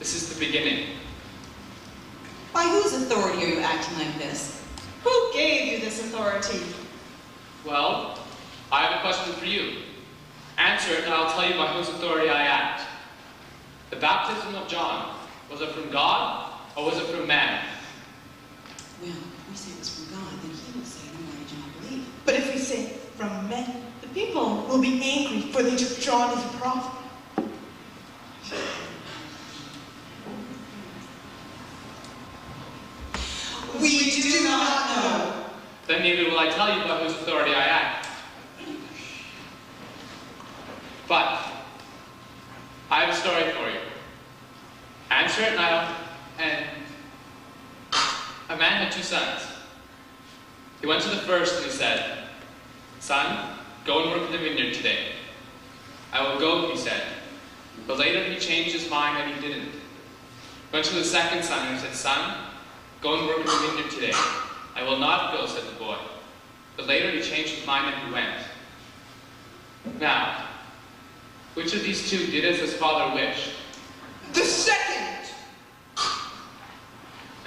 This is the beginning. By whose authority are you acting like this? Who gave you this authority? Well, I have a question for you. Answer it and I'll tell you by whose authority I act. The baptism of John, was it from God or was it from man? Well, if we say it was from God, then he will say, "No, why did John believe?" But if we say from men, the people will be angry, for they took John as a prophet. We do not know. Then neither will I tell you by whose authority I act. But I have a story for you. Answer it now. And a man had 2 sons. He went to the first and he said, "Son, go and work in the vineyard today." "I will go," he said. But later he changed his mind and he didn't. Went to the second son and he said, "Son, go and work in the vineyard today." "I will not go," said the boy. But later he changed his mind and he went. Now, which of these 2 did as his father wished? The second!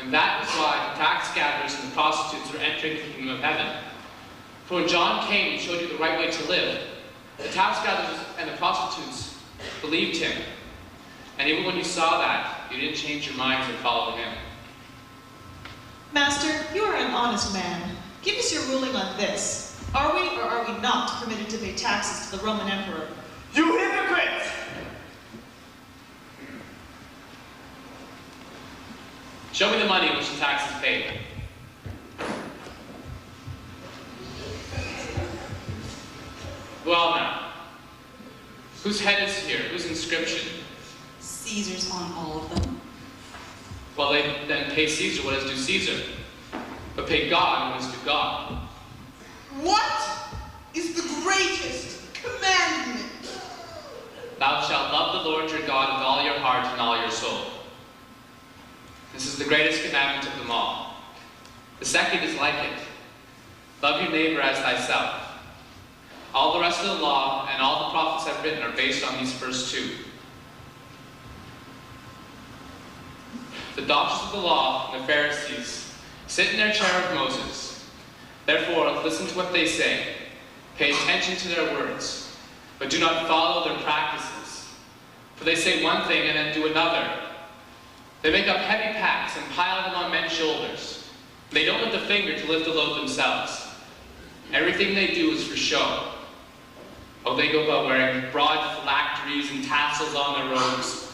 And that is why the tax gatherers and the prostitutes are entering the kingdom of heaven. For when John came and showed you the right way to live, the tax gatherers and the prostitutes believed him. And even when you saw that, you didn't change your minds and follow him. Master, you are an honest man. Give us your ruling on this. Are we or are we not permitted to pay taxes to the Roman emperor? You hypocrites! Show me the money which the tax is paid. Well now, whose head is here? Whose inscription? Caesar's on all of them. Well, then pay Caesar what is due Caesar. But pay God what is due God. What is the greatest commandment? Thou shalt love the Lord your God with all your heart and all your soul. This is the greatest commandment of them all. The second is like it. Love your neighbor as thyself. All the rest of the law and all the prophets have written are based on these first 2. The doctors of the law and the Pharisees sit in their chair of Moses. Therefore, listen to what they say. Pay attention to their words, but do not follow their practices. For they say one thing and then do another. They make up heavy packs and pile them on men's shoulders. They don't lift a finger to lift the load themselves. Everything they do is for show. Oh, they go about wearing broad phylacteries and tassels on their robes.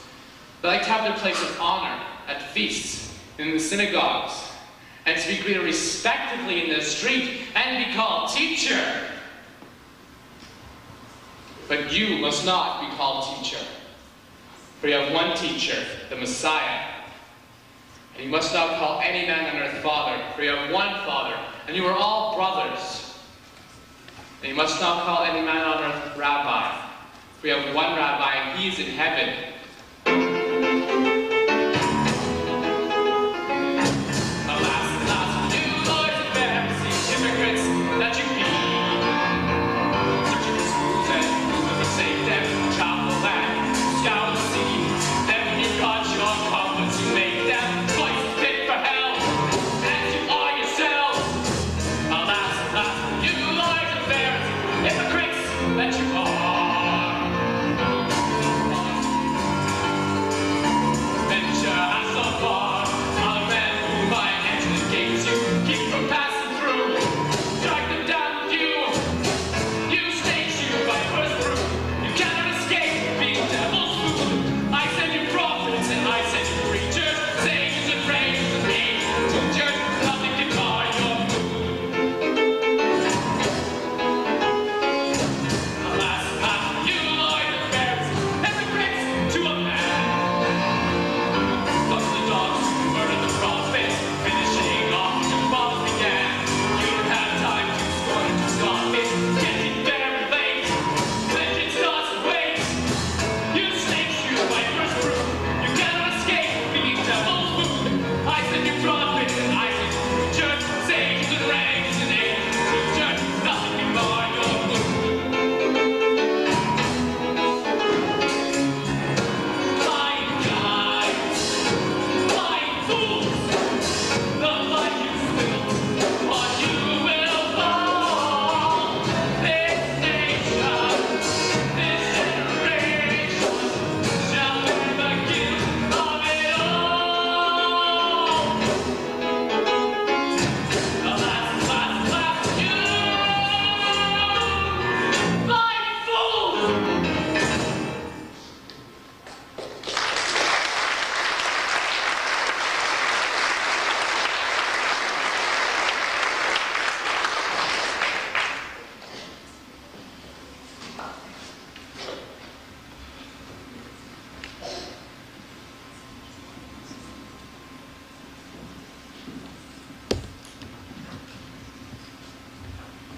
They like to have their place of honor at feasts, in the synagogues, and to be greeted respectively in the street and be called teacher. But you must not be called teacher, for you have one teacher, the Messiah. And you must not call any man on earth father, for you have one Father, and you are all brothers. And you must not call any man on earth rabbi, for you have one rabbi, and he is in heaven. That you be. Searching the schools and forsake them, travel the land, scour the sea. Then when you've got your compass, you make them twice fit for hell, as you are yourselves. Alas, alas, you lawyers and Pharisees, hypocrites that you are.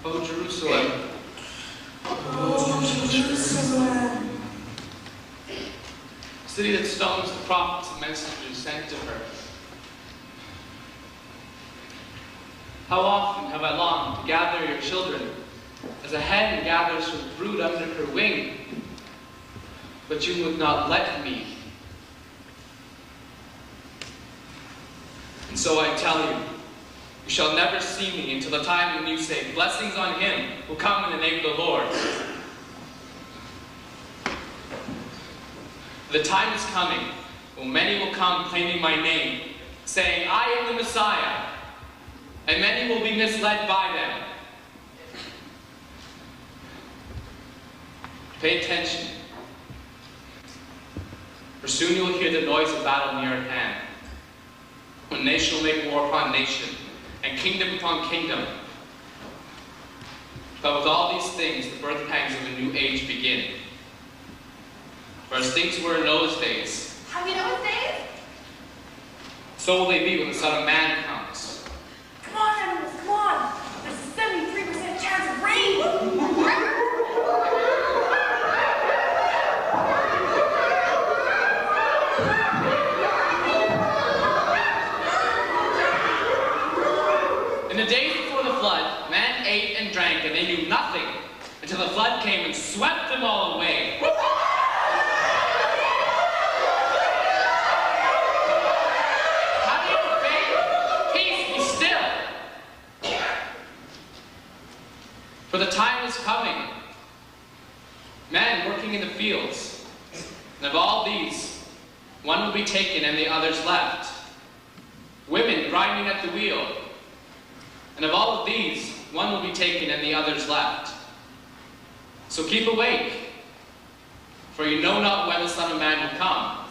O Jerusalem, Oh, Jerusalem. city that stones the prophets and messengers sent to her. How often have I longed to gather your children, as a hen gathers her brood under her wing, but you would not let me. And so I tell you, you shall never see me until the time when you say, blessings on him who come in the name of the Lord. The time is coming when many will come claiming my name, saying, I am the Messiah, and many will be misled by them. Pay attention, for soon you will hear the noise of battle near at hand, when nation will make war upon nation, and kingdom upon kingdom. But with all these things, the birth pangs of a new age begin. For as things were in those days, How do you know his days? so will they be when the Son of Man comes. Come on, animals, come on. There's a 73% chance of rain. In the days before the flood, man ate and drank, and they knew nothing until the flood came and swept them all away. Have you faith? Peace, be still. For the time is coming. Men working in the fields, and of all these, one will be taken and the others left. Women grinding at the wheel, and of all of these, one will be taken and the others left. So keep awake, for you know not when the Son of Man will come.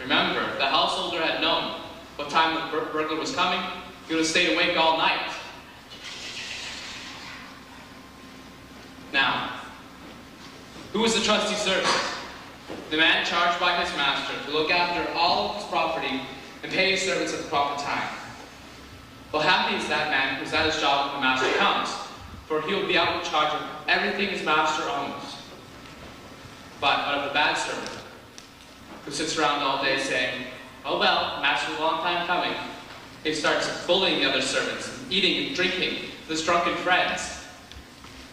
Remember, if the householder had known what time the burglar was coming, he would have stayed awake all night. Now, who is the trusty servant? The man charged by his master to look after all of his property and pay his servants at the proper time. Well, happy is that man who's at his job when the master comes, for he will be out in charge of everything his master owns. But what of the bad servant, who sits around all day saying, oh well, master's a long time coming. He starts bullying the other servants, eating and drinking with his drunken friends.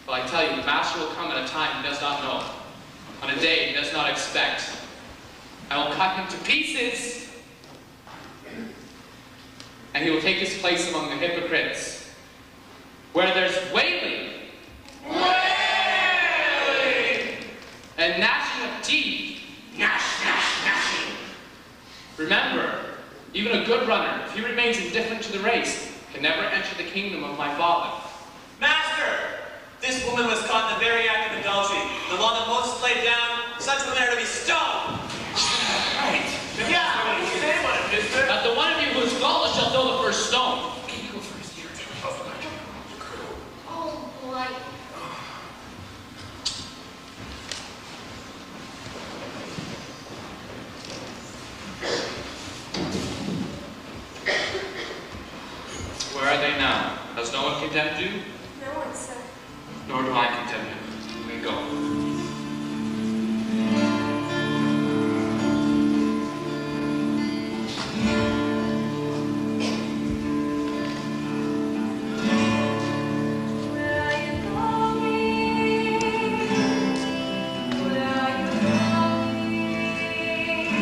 Well, I tell you, the master will come at a time he does not know, on a day he does not expect. I will cut him to pieces, and he will take his place among the hypocrites, where there's wailing, and gnashing of teeth, gnashing. Remember, even a good runner, if he remains indifferent to the race, can never enter the kingdom of my Father. Master! This woman was caught in the very act of adultery. The law that Moses laid down, such women are to be stoned. Right. Yeah, say what, mister. Not the one of you who is flawless shall throw the first stone. Oh, boy. Where are they now? Has no one condemned you? No one, sir. Nor do I condemn you. We go.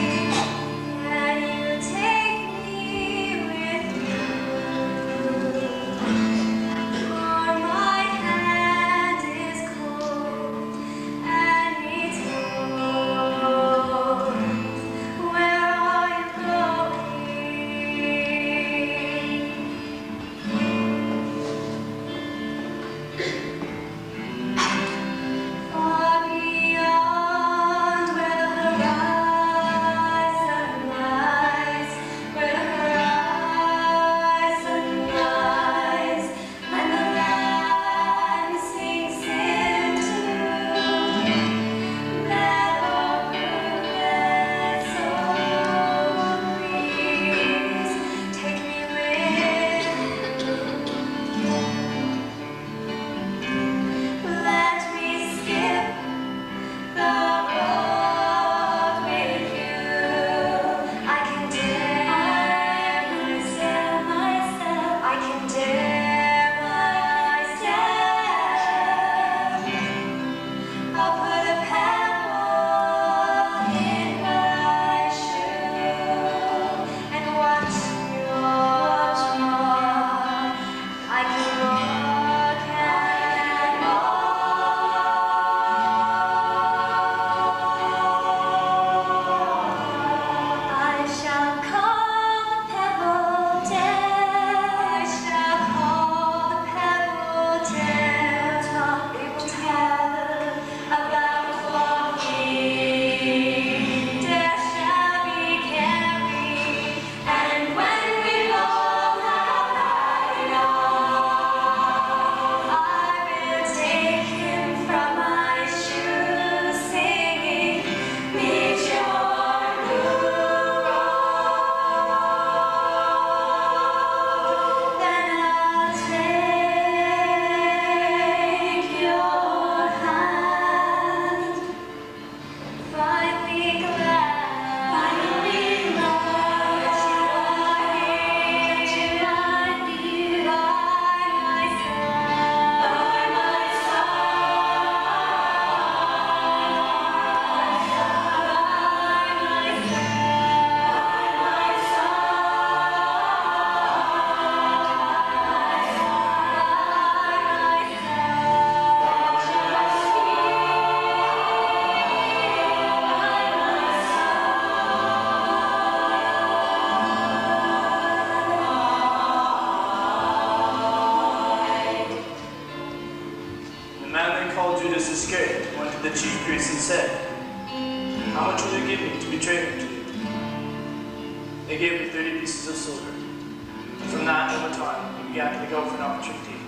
Can you take me with you? priests and said, "How much will you give me to betray him to you?" They gave him 30 pieces of silver. And from that moment on, he began to look out for an opportunity